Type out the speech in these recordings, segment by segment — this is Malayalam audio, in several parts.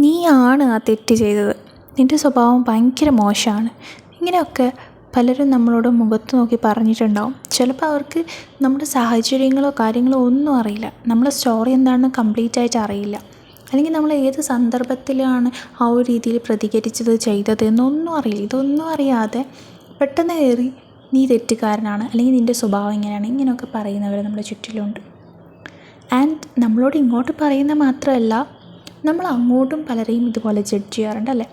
നീയാണ് ആ തെറ്റ് ചെയ്തത്, നിൻ്റെ സ്വഭാവം ഭയങ്കര മോശമാണ്, ഇങ്ങനെയൊക്കെ പലരും നമ്മളോട് മുഖത്ത് നോക്കി പറഞ്ഞിട്ടുണ്ടാവും. ചിലപ്പോൾ അവർക്ക് നമ്മുടെ സാഹചര്യങ്ങളോ കാര്യങ്ങളോ ഒന്നും അറിയില്ല, നമ്മുടെ സ്റ്റോറി എന്താണെന്ന് കംപ്ലീറ്റ് ആയിട്ട് അറിയില്ല, അല്ലെങ്കിൽ നമ്മൾ ഏത് സന്ദർഭത്തിലാണ് ആ ഒരു രീതിയിൽ പ്രതികരിച്ചത് ചെയ്തത് എന്നൊന്നും അറിയില്ല. ഇതൊന്നും അറിയാതെ പെട്ടെന്ന് കയറി നീ തെറ്റുകാരനാണ്, അല്ലെങ്കിൽ നിൻ്റെ സ്വഭാവം ഇങ്ങനെയാണ്, ഇങ്ങനെയൊക്കെ പറയുന്നവർ നമ്മുടെ ചുറ്റിലുണ്ട്. ആൻഡ് നമ്മളോട് ഇങ്ങോട്ട് പറയുന്ന മാത്രമല്ല, നമ്മൾ അങ്ങോട്ടും പലരെയും ഇതുപോലെ ജഡ്ജ് ചെയ്യാറുണ്ട് അല്ലേ.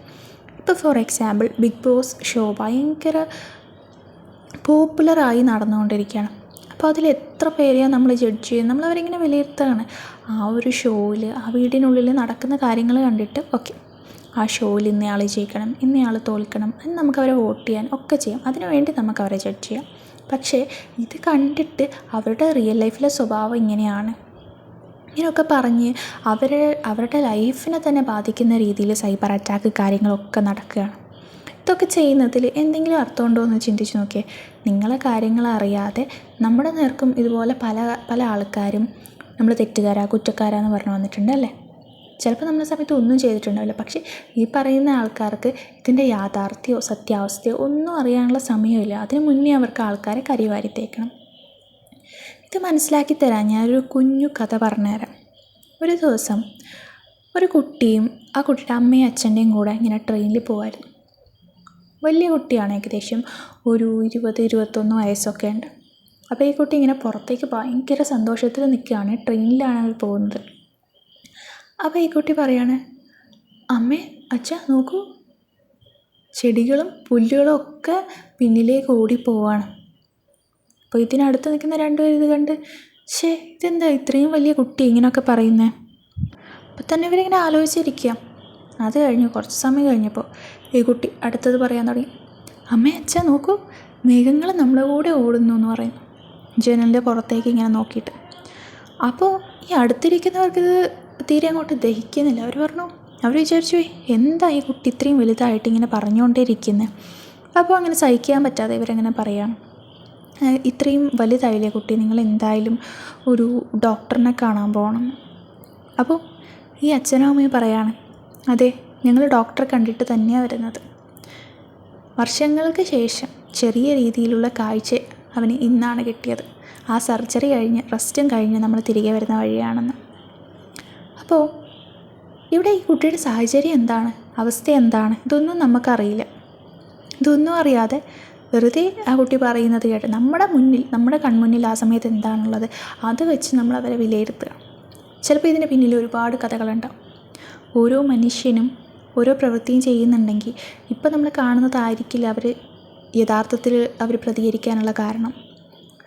ഇപ്പോൾ for example Big Boss show ഭയങ്കര പോപ്പുലറായി നടന്നുകൊണ്ടിരിക്കുകയാണ്. അപ്പോൾ അതിൽ എത്ര പേരെയാണ് നമ്മൾ ജഡ്ജ് ചെയ്യുന്നത്, നമ്മളവരിങ്ങനെ വിലയിരുത്തുകയാണ്. ആ ഒരു ഷോയിൽ ആ വീടിനുള്ളിൽ നടക്കുന്ന കാര്യങ്ങൾ കണ്ടിട്ട് ഓക്കെ, ആ ഷോയിൽ ഇന്നയാൾ ജയിക്കണം, ഇന്നയാൾ തോൽക്കണം എന്ന് നമുക്കവരെ വോട്ട് ചെയ്യാൻ ഒക്കെ ചെയ്യാം, അതിനുവേണ്ടി നമുക്കവരെ ജഡ്ജ് ചെയ്യാം. പക്ഷേ ഇത് കണ്ടിട്ട് അവരുടെ റിയൽ ലൈഫിലെ സ്വഭാവം ഇങ്ങനെയാണ്, ഇങ്ങനെയൊക്കെ പറഞ്ഞ് അവരുടെ ലൈഫിനെ തന്നെ ബാധിക്കുന്ന രീതിയിൽ സൈബർ അറ്റാക്ക് കാര്യങ്ങളൊക്കെ നടക്കുകയാണ്. ഇതൊക്കെ ചെയ്യുന്നതിൽ എന്തെങ്കിലും അർത്ഥമുണ്ടോ എന്ന് ചിന്തിച്ച് നോക്കിയേ. നിങ്ങളെ കാര്യങ്ങൾ അറിയാതെ നമ്മുടെ നേർക്കും ഇതുപോലെ പല ആൾക്കാരും നമ്മൾ കുറ്റക്കാരാന്ന് പറഞ്ഞു വന്നിട്ടുണ്ട് അല്ലേ. ചിലപ്പോൾ നമ്മുടെ സമയത്ത് ഒന്നും ചെയ്തിട്ടുണ്ടാവില്ല, പക്ഷേ ഈ പറയുന്ന ആൾക്കാർക്ക് ഇതിൻ്റെ യാഥാർത്ഥ്യമോ സത്യാവസ്ഥയോ ഒന്നും അറിയാനുള്ള സമയമില്ല. അതിന് മുന്നേ അവർക്ക് ആൾക്കാരെ കരിവാരി തേക്കണം. ഇത് മനസ്സിലാക്കി തരാൻ ഞാനൊരു കുഞ്ഞു കഥ പറഞ്ഞുതരാം. ഒരു ദിവസം ഒരു കുട്ടിയും ആ കുട്ടിയുടെ അമ്മയും അച്ഛൻ്റെയും കൂടെ ഇങ്ങനെ ട്രെയിനിൽ പോകുമായിരുന്നു. വലിയ കുട്ടിയാണ്, ഏകദേശം ഒരു 20-21 വയസ്സൊക്കെ ഉണ്ട്. അപ്പോൾ ഈ കുട്ടി ഇങ്ങനെ പുറത്തേക്ക് ഭയങ്കര സന്തോഷത്തിൽ നിൽക്കുകയാണ്, ട്രെയിനിലാണ് അവർ പോകുന്നത്. അപ്പോൾ ഈ കുട്ടി പറയാണ്, അമ്മേ അച്ഛാ നോക്കൂ, ചെടികളും പുല്ലുകളും ഒക്കെ പിന്നിലേക്ക് ഓടിപ്പോവാണ്. അപ്പോൾ ഇതിനടുത്ത് നിൽക്കുന്ന രണ്ടുപേരും ഇത് കണ്ട്, ഇതെന്താ ഇത്രയും വലിയ കുട്ടി ഇങ്ങനെയൊക്കെ പറയുന്നത്. അപ്പോൾ തന്നെ ഇവരിങ്ങനെ ആലോചിച്ചിരിക്കുക. അത് കഴിഞ്ഞ് കുറച്ച് സമയം കഴിഞ്ഞപ്പോൾ ഈ കുട്ടി അടുത്തത് പറയാൻ തുടങ്ങി, അമ്മേ അച്ഛാ നോക്കൂ, മേഘങ്ങൾ നമ്മളെ കൂടെ ഓടുന്നു എന്ന് പറയുന്നു, ജനലിൻ്റെ പുറത്തേക്ക് ഇങ്ങനെ നോക്കിയിട്ട്. അപ്പോൾ ഈ അടുത്തിരിക്കുന്നവർക്കിത് തീരെ അങ്ങോട്ട് ദഹിക്കുന്നില്ല. അവർ വിചാരിച്ചു, എന്താ ഈ കുട്ടി ഇത്രയും വലുതായിട്ട് ഇങ്ങനെ പറഞ്ഞുകൊണ്ടേയിരിക്കുന്നത്. അപ്പോൾ അങ്ങനെ സഹിക്കാൻ പറ്റാതെ ഇവരങ്ങനെ പറയുകയാണ്, ഇത്രയും വലുതായില്ലേ കുട്ടി, നിങ്ങൾ എന്തായാലും ഒരു ഡോക്ടറിനെ കാണാൻ പോകണം. അപ്പോൾ ഈ അച്ഛനും അമ്മയും പറയാണ്, അതെ ഞങ്ങൾ ഡോക്ടറെ കണ്ടിട്ട് തന്നെയാണ് വരുന്നത്. വർഷങ്ങൾക്ക് ശേഷം ചെറിയ രീതിയിലുള്ള കാഴ്ച അവന് ഇന്നാണ് കിട്ടിയത്. ആ സർജറി കഴിഞ്ഞ് റെസ്റ്റും കഴിഞ്ഞ് നമ്മൾ തിരികെ വരുന്ന വഴിയാണെന്ന്. അപ്പോൾ ഇവിടെ ഈ കുട്ടിയുടെ സാഹചര്യം എന്താണ്, അവസ്ഥ എന്താണ്, ഇതൊന്നും നമുക്കറിയില്ല. ഇതൊന്നും അറിയാതെ വെറുതെ ആ കുട്ടി പറയുന്നത് കേട്ട് നമ്മുടെ കൺമുന്നിൽ ആ സമയത്ത് എന്താണുള്ളത് അത് വെച്ച് നമ്മൾ അവരെ വിലയിരുത്തുക. ചിലപ്പോൾ ഇതിന് പിന്നിൽ ഒരുപാട് കഥകളുണ്ടാവും. ഓരോ മനുഷ്യനും ഓരോ പ്രവൃത്തിയും ചെയ്യുന്നുണ്ടെങ്കിൽ ഇപ്പോൾ നമ്മൾ കാണുന്നതായിരിക്കില്ല യഥാർത്ഥത്തിൽ അവർ പ്രതികരിക്കാനുള്ള കാരണം.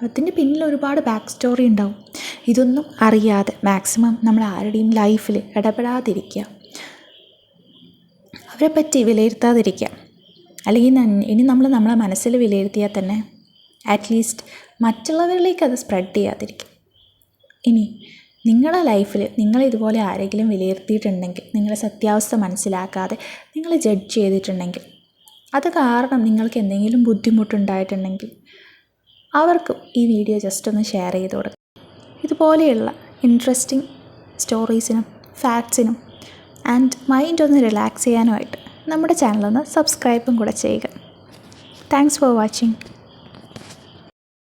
അതിൻ്റെ പിന്നിൽ ഒരുപാട് ബാക്ക് സ്റ്റോറി ഉണ്ടാവും. ഇതൊന്നും അറിയാതെ മാക്സിമം നമ്മൾ ആരുടെയും ലൈഫിൽ ഇടപെടാതിരിക്കുക, അവരെ പറ്റി വിലയിരുത്താതിരിക്കുക. അല്ലെങ്കിൽ ഇനി നമ്മളെ മനസ്സിൽ വിലയിരുത്തിയാൽ തന്നെ അറ്റ്ലീസ്റ്റ് മറ്റുള്ളവരിലേക്ക് അത് സ്പ്രെഡ് ചെയ്യാതിരിക്കും. ഇനി നിങ്ങളുടെ ലൈഫിൽ നിങ്ങൾ ഇതുപോലെ ആരെങ്കിലും വിലയിരുത്തിയിട്ടുണ്ടെങ്കിൽ, നിങ്ങളുടെ സത്യാവസ്ഥ മനസ്സിലാക്കാതെ നിങ്ങൾ ജഡ്ജ് ചെയ്തിട്ടുണ്ടെങ്കിൽ, അത് കാരണം നിങ്ങൾക്ക് എന്തെങ്കിലും ബുദ്ധിമുട്ടുണ്ടായിട്ടുണ്ടെങ്കിൽ അവർക്കും ഈ വീഡിയോ ജസ്റ്റ് ഒന്ന് ഷെയർ ചെയ്ത് കൊടുക്കുക. ഇതുപോലെയുള്ള ഇൻട്രസ്റ്റിംഗ് സ്റ്റോറീസിനും ഫാക്ട്സിനും ആൻഡ് മൈൻഡ് ഒന്ന് റിലാക്സ് ചെയ്യാനുമായിട്ട് നമ്മുടെ ചാനലൊന്ന് സബ്സ്ക്രൈബും കൂടെ ചെയ്യുക. Thanks for watching.